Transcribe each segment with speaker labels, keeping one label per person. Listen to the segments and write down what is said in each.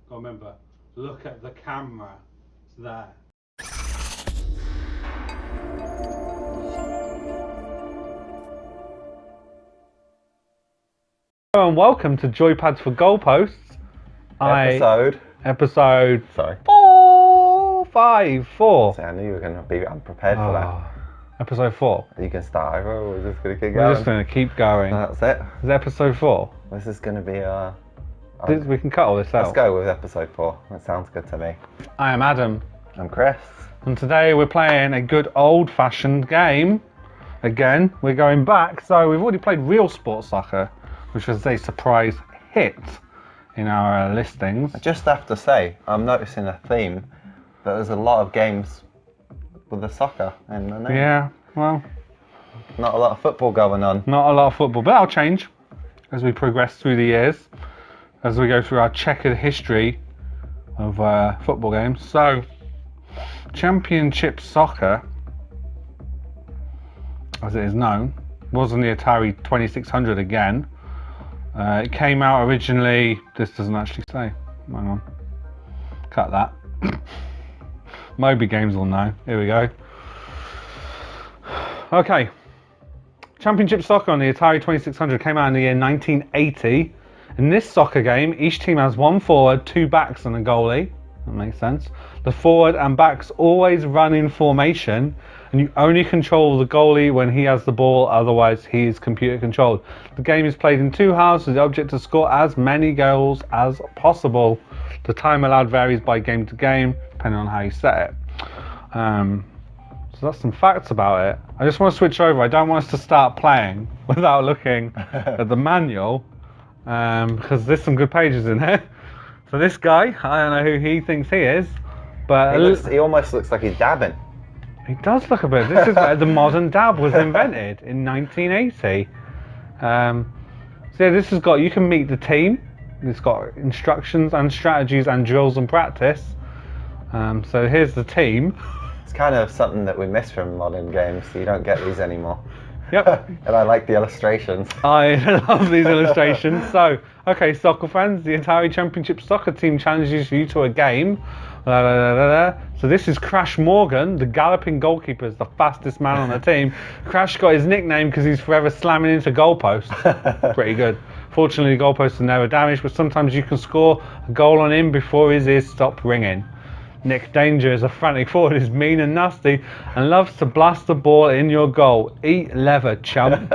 Speaker 1: Gotta remember, look at the camera. It's there. Hello and welcome to Joypads for Goalposts. Episode.
Speaker 2: Sorry.
Speaker 1: 4.
Speaker 2: See, I knew you were going to be unprepared for that.
Speaker 1: Episode 4.
Speaker 2: You can start over, or we're just going to keep
Speaker 1: We're
Speaker 2: going.
Speaker 1: just going to keep going.
Speaker 2: That's it.
Speaker 1: Is it episode 4?
Speaker 2: This is going to be
Speaker 1: We can cut all this out.
Speaker 2: Let's go with episode 4. That sounds good to me.
Speaker 1: I am Adam.
Speaker 2: I'm Chris.
Speaker 1: And today we're playing a good old-fashioned game. Again, we're going back. So we've already played Realsports Soccer, which was a surprise hit in our listings.
Speaker 2: I just have to say, I'm noticing a theme that there's a lot of games with the soccer in the name.
Speaker 1: Yeah, well,
Speaker 2: Not a lot of football going on.
Speaker 1: not a lot of football, but that'll change as we progress through the years, as we go through our checkered history of football games. So, Championship Soccer, as it is known, was on the Atari 2600 again. It came out originally, this doesn't actually say, hang on, cut that. Moby Games will know, here we go. Okay, Championship Soccer on the Atari 2600 came out in the year 1980. In this soccer game, each team has one forward, 2 backs and a goalie. That makes sense. The forward and backs always run in formation, and you only control the goalie when he has the ball, otherwise he is computer controlled. The game is played in 2 halves with the object to score as many goals as possible. The time allowed varies by game to game, depending on how you set it. So that's some facts about it. I just want to switch over. I don't want us to start playing without looking at the manual, because there's some good pages in here. So this guy, I don't know who he thinks he is, but
Speaker 2: He almost looks like he's dabbing.
Speaker 1: he does look a bit. This is where the modern dab was invented in 1980. So yeah, this has got, you can meet the team. It's got instructions and strategies and drills and practice. So here's the team.
Speaker 2: It's kind of something that we miss from modern games. So you don't get these anymore.
Speaker 1: Yep.
Speaker 2: And I like the illustrations.
Speaker 1: I love these illustrations. So, okay, soccer fans, the Atari Championship Soccer team challenges you to a game. So this is Crash Morgan, the galloping goalkeeper, is the fastest man on the team. Crash got his nickname because he's forever slamming into goalposts. Pretty good. Fortunately, the goalposts are never damaged, but sometimes you can score a goal on him before his ears stop ringing. Nick Danger is a frantic forward, is mean and nasty, and loves to blast the ball in your goal. Eat leather, chump.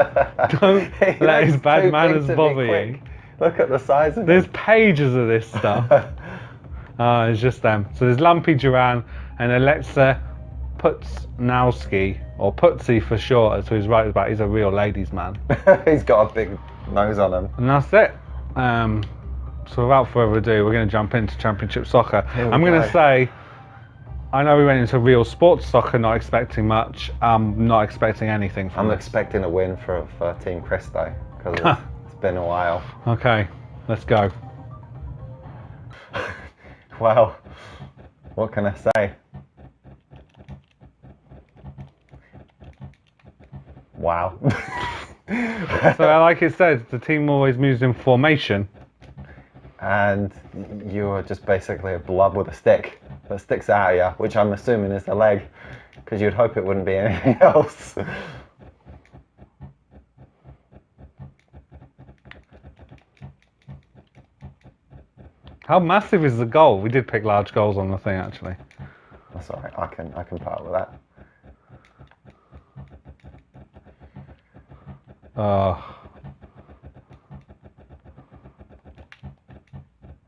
Speaker 1: Don't let his bad manners bother you.
Speaker 2: Look at the size of
Speaker 1: There's
Speaker 2: it.
Speaker 1: pages of this stuff. It's just them. So there's Lumpy Duran and Alexa Putsnowski, or Putsy for short, as he's right about. He's a real ladies' man.
Speaker 2: He's got a big nose on him.
Speaker 1: And that's it. So without further ado, we're going to jump into Championship Soccer. I'm going to say, I know we went into Realsports Soccer not expecting much. I'm not expecting anything from
Speaker 2: I'm
Speaker 1: this.
Speaker 2: expecting a win for Team Chris though, because it's been a while.
Speaker 1: Okay, let's go.
Speaker 2: Well, what can I say? Wow.
Speaker 1: So like it said, the team always moves in formation.
Speaker 2: And you are just basically a blob with a stick that sticks out of you, which I'm assuming is the leg, because you'd hope it wouldn't be anything else.
Speaker 1: How massive is the goal? We did pick large goals on the thing, actually.
Speaker 2: That's alright, I can part with that.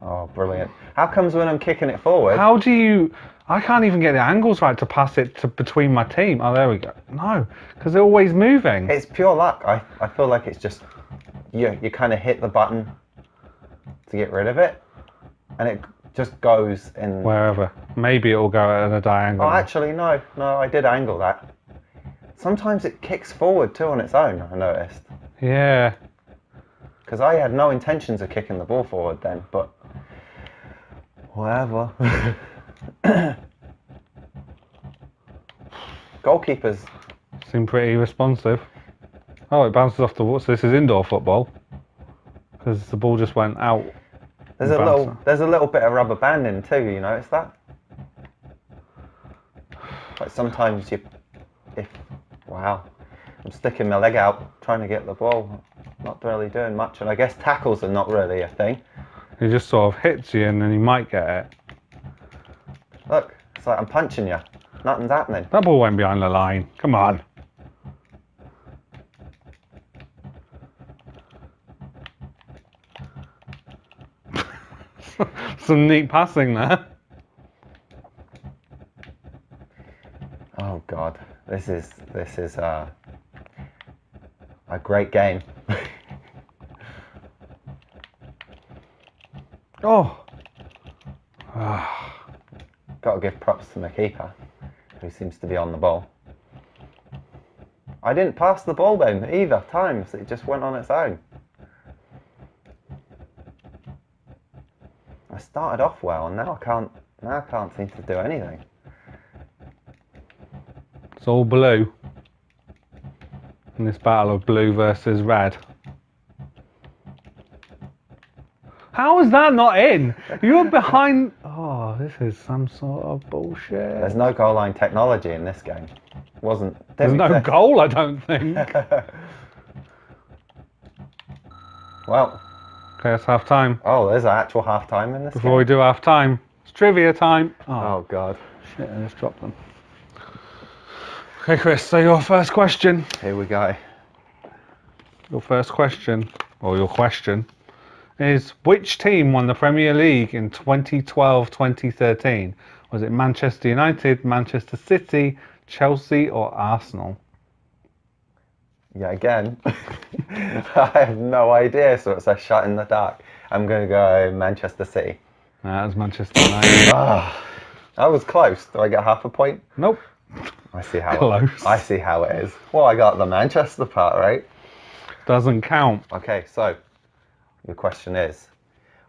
Speaker 2: Oh, brilliant. How comes when I'm kicking it forward?
Speaker 1: How do you... I can't even get the angles right to pass it to between my team. Oh, there we go. No, because they're always moving.
Speaker 2: It's pure luck. I feel like it's just, you kind of hit the button to get rid of it, and it just goes in...
Speaker 1: Wherever. Maybe it'll go at a diagonal.
Speaker 2: Oh, actually, no, I did angle that. Sometimes it kicks forward too on its own, I noticed.
Speaker 1: Yeah.
Speaker 2: Because I had no intentions of kicking the ball forward then, but whatever. Goalkeepers
Speaker 1: Seem pretty responsive. Oh, it bounces off the wall. So this is indoor football. Because the ball just went out
Speaker 2: There's a little bit of rubber banding too. You notice that? Like sometimes wow, I'm sticking my leg out trying to get the ball, not really doing much, and I guess tackles are not really a thing.
Speaker 1: He just sort of hits you and then you might get it.
Speaker 2: Look, it's like I'm punching you. Nothing's happening.
Speaker 1: That ball went behind the line. Come on. Some neat passing there.
Speaker 2: Oh God, this is a great game.
Speaker 1: Oh.
Speaker 2: Got to give props to my keeper, who seems to be on the ball. I didn't pass the ball then either times. It just went on its own. I started off well, and now I can't seem to do anything.
Speaker 1: It's all blue. In this battle of blue versus red. How is that not in? You were behind. Oh, this is some sort of bullshit.
Speaker 2: There's no goal line technology in this game.
Speaker 1: There's no goal, I don't think.
Speaker 2: Well.
Speaker 1: Okay, it's half time.
Speaker 2: Oh, there's an actual half time in this
Speaker 1: Before we do half time, it's trivia time.
Speaker 2: Oh God.
Speaker 1: Shit, I just dropped them. Okay, Chris, so your first question.
Speaker 2: Here we go.
Speaker 1: Your first question, or your question, is which team won the Premier League in 2012-2013? Was it Manchester United, Manchester City, Chelsea, or Arsenal?
Speaker 2: Yeah, again, I have no idea, so it's a shot in the dark. I'm going to go Manchester City.
Speaker 1: That was Manchester United.
Speaker 2: That was close. Do I get half a point?
Speaker 1: Nope.
Speaker 2: I see how
Speaker 1: Close.
Speaker 2: I see how it is. Well, I got the Manchester part right.
Speaker 1: Doesn't count.
Speaker 2: Okay, so the question is,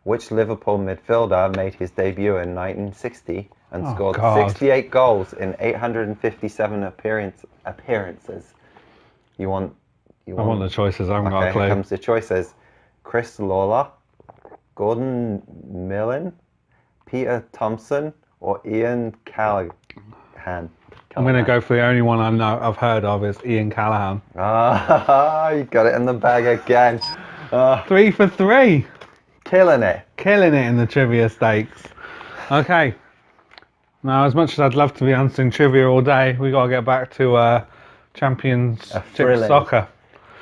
Speaker 2: which Liverpool midfielder made his debut in 1960 and scored 68 goals in 857 appearances? I want
Speaker 1: the choices. I haven't got a clue.
Speaker 2: Here comes the choices: Chris Lawler, Gordon Millen, Peter Thompson, or Ian Callaghan.
Speaker 1: I'm going to go for the only one I've heard of is Ian Callaghan.
Speaker 2: You got it in the bag again.
Speaker 1: 3 for 3.
Speaker 2: Killing it.
Speaker 1: Killing it in the trivia stakes. Okay. Now, as much as I'd love to be answering trivia all day, we got to get back to Championship Soccer.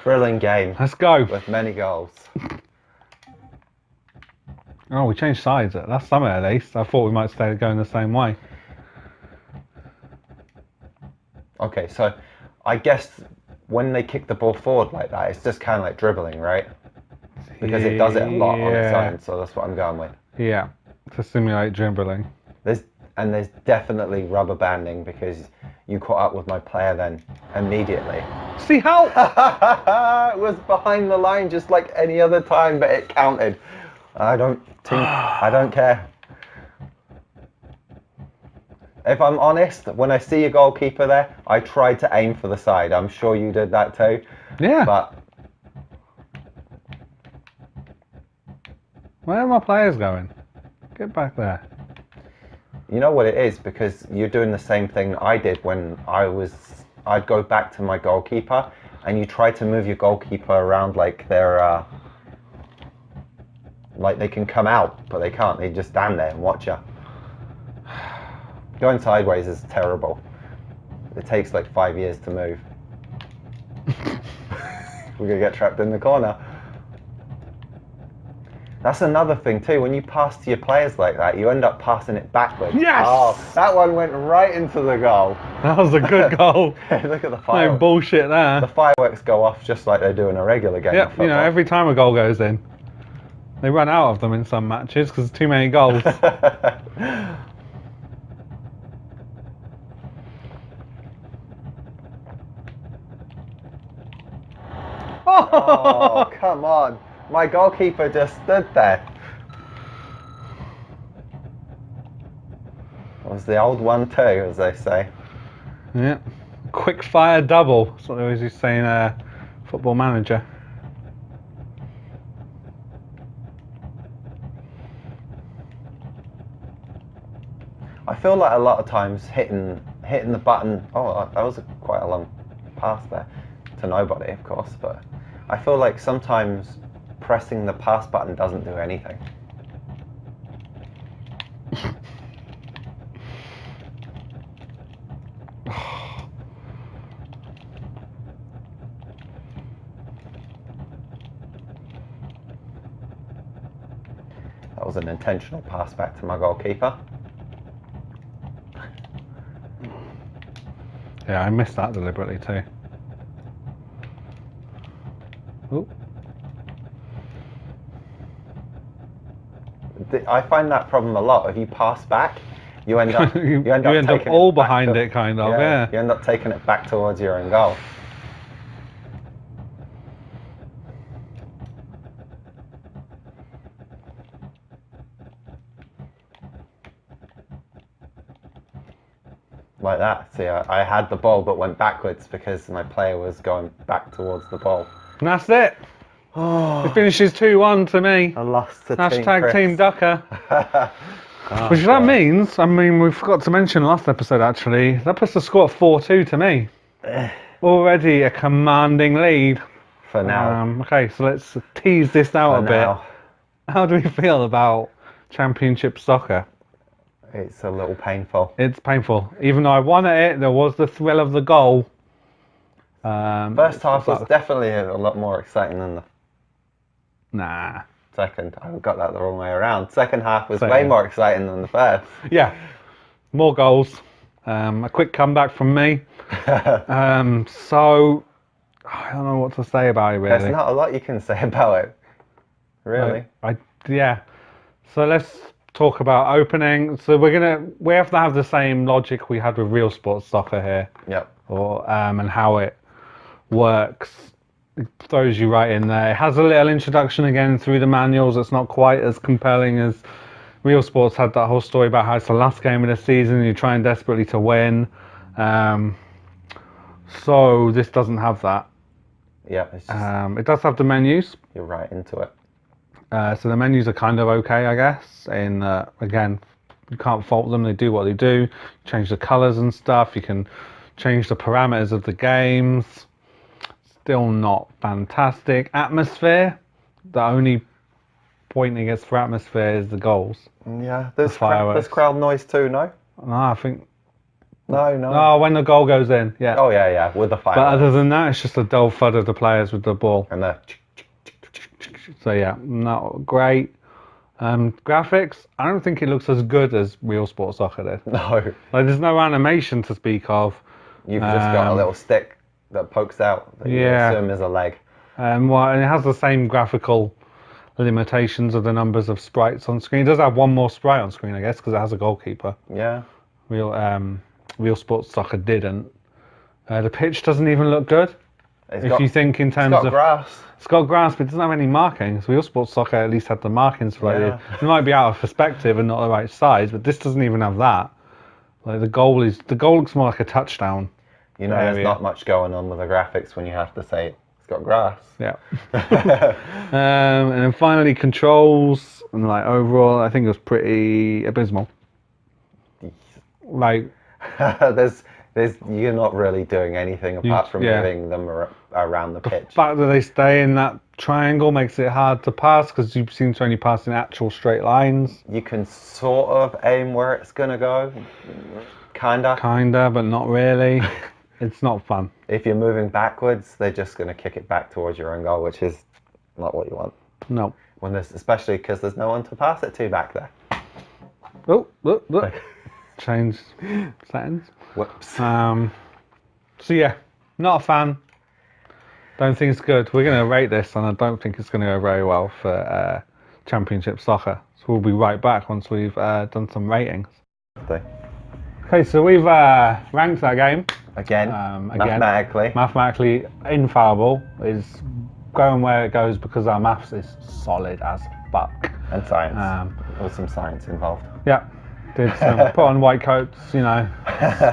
Speaker 2: Thrilling game.
Speaker 1: Let's go.
Speaker 2: With many goals.
Speaker 1: Oh, we changed sides at last summer at least. I thought we might stay going the same way.
Speaker 2: Okay, so I guess when they kick the ball forward like that, it's just kind of like dribbling, right? Because it does it a lot on its own, so that's what I'm going with.
Speaker 1: Yeah, to simulate dribbling.
Speaker 2: There's definitely rubber banding because you caught up with my player then immediately.
Speaker 1: See how?
Speaker 2: It was behind the line just like any other time, but it counted. I don't care. If I'm honest, when I see a goalkeeper there, I try to aim for the side. I'm sure you did that too.
Speaker 1: Yeah.
Speaker 2: But
Speaker 1: where are my players going? Get back there.
Speaker 2: you know what it is? Because you're doing the same thing I did when I'd go back to my goalkeeper and you try to move your goalkeeper around like they're like they can come out, but they can't. They just stand there and watch you. Going sideways is terrible. It takes like 5 years to move. We're gonna get trapped in the corner. That's another thing too. When you pass to your players like that, you end up passing it backwards.
Speaker 1: Yes!
Speaker 2: Oh, that one went right into the goal.
Speaker 1: That was a good goal.
Speaker 2: Look at the
Speaker 1: No
Speaker 2: fireworks.
Speaker 1: bullshit there.
Speaker 2: The fireworks go off just like they do in a regular game.
Speaker 1: Yep, you know, every time a goal goes in. They run out of them in some matches because there's too many goals.
Speaker 2: Oh, come on. My goalkeeper just stood there. It was the old one too, as they say.
Speaker 1: Yeah. Quick fire double. That's what they always used to say in Football Manager.
Speaker 2: I feel like a lot of times hitting the button. Oh, that was quite a long pass there to nobody, of course. But I feel like sometimes pressing the pass button doesn't do anything. That was an intentional pass back to my goalkeeper.
Speaker 1: Yeah, I missed that deliberately too. Ooh.
Speaker 2: I find that problem a lot. If you pass back, you end up
Speaker 1: you end
Speaker 2: taking
Speaker 1: up all
Speaker 2: it back
Speaker 1: behind it, kind of. Yeah.
Speaker 2: You end up taking it back towards your own goal. Like that. See, I had the ball but went backwards because my player was going back towards the ball.
Speaker 1: And that's it.
Speaker 2: Oh,
Speaker 1: It finishes 2-1 to me.
Speaker 2: I lost to
Speaker 1: Hashtag
Speaker 2: Team
Speaker 1: Team Ducker.
Speaker 2: Oh,
Speaker 1: Which that means, I mean, we forgot to mention last episode actually, that puts the score at 4-2 to me. Already a commanding lead.
Speaker 2: For now.
Speaker 1: Okay, so let's tease this out a bit. How do we feel about Championship Soccer?
Speaker 2: It's a little painful.
Speaker 1: It's painful. Even though I won at it, there was the thrill of the goal.
Speaker 2: First half was definitely a lot more exciting than the
Speaker 1: Nah.
Speaker 2: second. I got that the wrong way around. Second half was way more exciting than the first.
Speaker 1: Yeah. More goals. A quick comeback from me. So, I don't know what to say about it really.
Speaker 2: There's not a lot you can say about it. Really.
Speaker 1: Yeah. So let's talk about opening. So we have to have the same logic we had with Realsports Soccer here.
Speaker 2: Yep.
Speaker 1: Or and how it works. It throws you right in there. It has a little introduction again through the manuals. It's not quite as compelling as Realsports had that whole story about how it's the last game of the season and you're trying desperately to win. So this doesn't have that.
Speaker 2: Yeah. It's just,
Speaker 1: it does have the menus.
Speaker 2: you're right into it.
Speaker 1: So the menus are kind of okay, I guess. Again, you can't fault them. They do what they do. Change the colours and stuff. You can change the parameters of the games. Still not fantastic. Atmosphere. The only point it gets for atmosphere is the goals.
Speaker 2: Yeah. There's crowd noise too, no?
Speaker 1: No, I think.
Speaker 2: No.
Speaker 1: No, when the goal goes in, yeah.
Speaker 2: Oh yeah, with the fireworks.
Speaker 1: But other than that, it's just a dull thud of the players with the ball.
Speaker 2: And the.
Speaker 1: So yeah, not great. Graphics, I don't think it looks as good as Realsports Soccer did.
Speaker 2: No.
Speaker 1: Like there's no animation to speak of.
Speaker 2: You've just got a little stick that pokes out that you assume is a leg.
Speaker 1: And it has the same graphical limitations of the numbers of sprites on screen. It does have one more sprite on screen, I guess, because it has a goalkeeper.
Speaker 2: Yeah.
Speaker 1: Realsports Soccer didn't. The pitch doesn't even look good.
Speaker 2: It's got grass.
Speaker 1: It's got grass, but it doesn't have any markings. Realsports Soccer at least had the markings for it. It might be out of perspective and not the right size, but this doesn't even have that. Like the goal looks more like a touchdown.
Speaker 2: You know, there's not much going on with the graphics when you have to say it's got grass.
Speaker 1: Yeah. And then finally controls, and like overall, I think it was pretty abysmal. Like
Speaker 2: you're not really doing anything apart from moving them around the pitch.
Speaker 1: The fact that they stay in that triangle makes it hard to pass because you seem to only pass in actual straight lines.
Speaker 2: You can sort of aim where it's gonna go, kinda,
Speaker 1: but not really. It's not fun.
Speaker 2: If you're moving backwards, they're just gonna kick it back towards your own goal, which is not what you want.
Speaker 1: No.
Speaker 2: Especially because there's no one to pass it to back there.
Speaker 1: Oh, look. Change settings.
Speaker 2: Whoops.
Speaker 1: So yeah, not a fan. Don't think it's good. We're going to rate this, and I don't think it's going to go very well for Championship Soccer. So we'll be right back once we've done some ratings. Okay, so we've ranked that game.
Speaker 2: Again, mathematically
Speaker 1: infallible. Is going where it goes because our maths is solid as fuck.
Speaker 2: And science. There was some science involved.
Speaker 1: Yeah. Did some put on white coats, you know.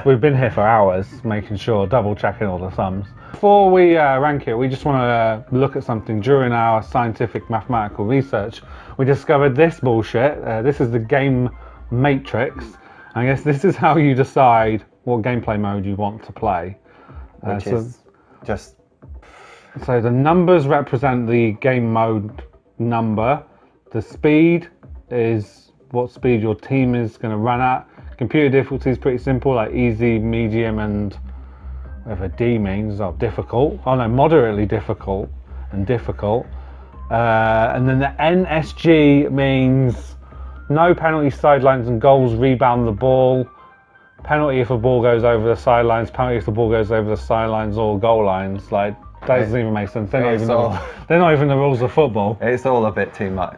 Speaker 1: We've been here for hours making sure, double checking all the sums. Before we rank it, we just want to look at something. During our scientific mathematical research, we discovered this bullshit. This is the game matrix. I guess this is how you decide what gameplay mode you want to play.
Speaker 2: Which is just...
Speaker 1: So the numbers represent the game mode number. The speed is what speed your team is going to run at. Computer difficulty is pretty simple, like easy, medium, and whatever D means, difficult. Oh no, moderately difficult and difficult. And then the NSG means no penalty, sidelines, and goals. Rebound the ball. Penalty if a ball goes over the sidelines. Penalty if the ball goes over the sidelines or goal lines. Like, that doesn't even make sense. They're not even the rules of football.
Speaker 2: It's all a bit too much.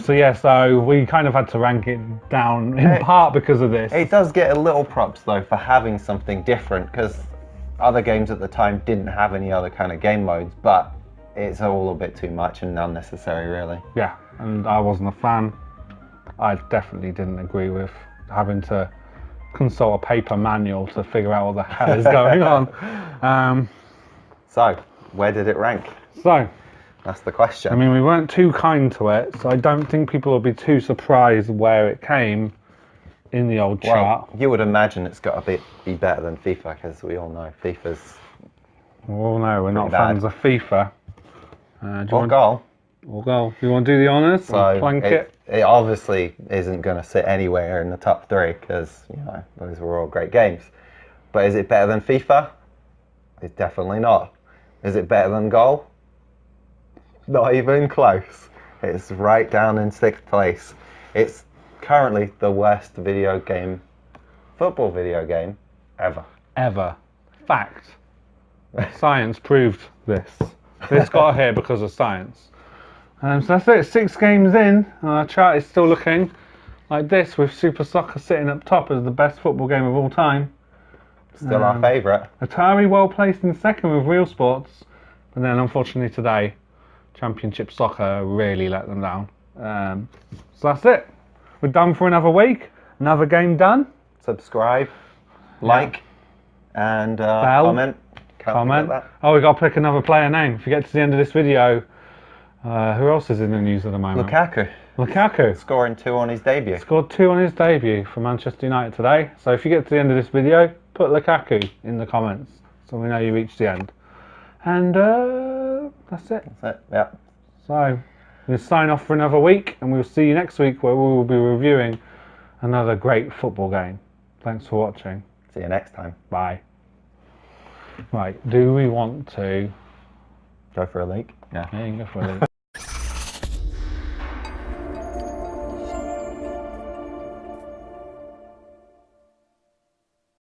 Speaker 1: So we kind of had to rank it down in part because of this.
Speaker 2: It does get a little props though for having something different, because other games at the time didn't have any other kind of game modes, but it's all a bit too much and unnecessary, really. Yeah,
Speaker 1: and I wasn't a fan. I definitely didn't agree with having to consult a paper manual to figure out what the hell is going on.
Speaker 2: So, where did it rank?
Speaker 1: So,
Speaker 2: that's the question.
Speaker 1: I mean, we weren't too kind to it, so I don't think people will be too surprised where it came in the old chart.
Speaker 2: You would imagine it's got to be better than FIFA, because we all know FIFA's...
Speaker 1: Well, no, we're not fans of FIFA.
Speaker 2: Or goal.
Speaker 1: Or goal. Do you want to do the honours?
Speaker 2: So
Speaker 1: plank it?
Speaker 2: It obviously isn't going to sit anywhere in the top 3, because, you know, those were all great games. But is it better than FIFA? It's definitely not. Is it better than goal? Not even close. It's right down in 6th place. It's currently the worst football video game ever.
Speaker 1: Ever. Fact. Science proved this. This got here because of science. So that's it, 6 games in, and our chart is still looking like this, with Super Soccer sitting up top as the best football game of all time.
Speaker 2: Still our favourite.
Speaker 1: Atari well placed in 2nd with Realsports, but then unfortunately today, Championship Soccer really let them down. So that's it. We're done for another week. Another game done.
Speaker 2: Subscribe, like, and comment.
Speaker 1: Comment. Oh, we got to pick another player name. If you get to the end of this video, who else is in the news at the moment? Lukaku.
Speaker 2: Scoring 2 on his debut.
Speaker 1: Scored 2 on his debut for Manchester United today. So if you get to the end of this video, put Lukaku in the comments so we know you reached the end. And that's it.
Speaker 2: That's it, yeah.
Speaker 1: So we'll sign off for another week, and we'll see you next week, where we will be reviewing another great football game. Thanks for watching.
Speaker 2: See you next time.
Speaker 1: Bye. Right, do we want to
Speaker 2: go for a leak?
Speaker 1: Yeah, you can go for a leak.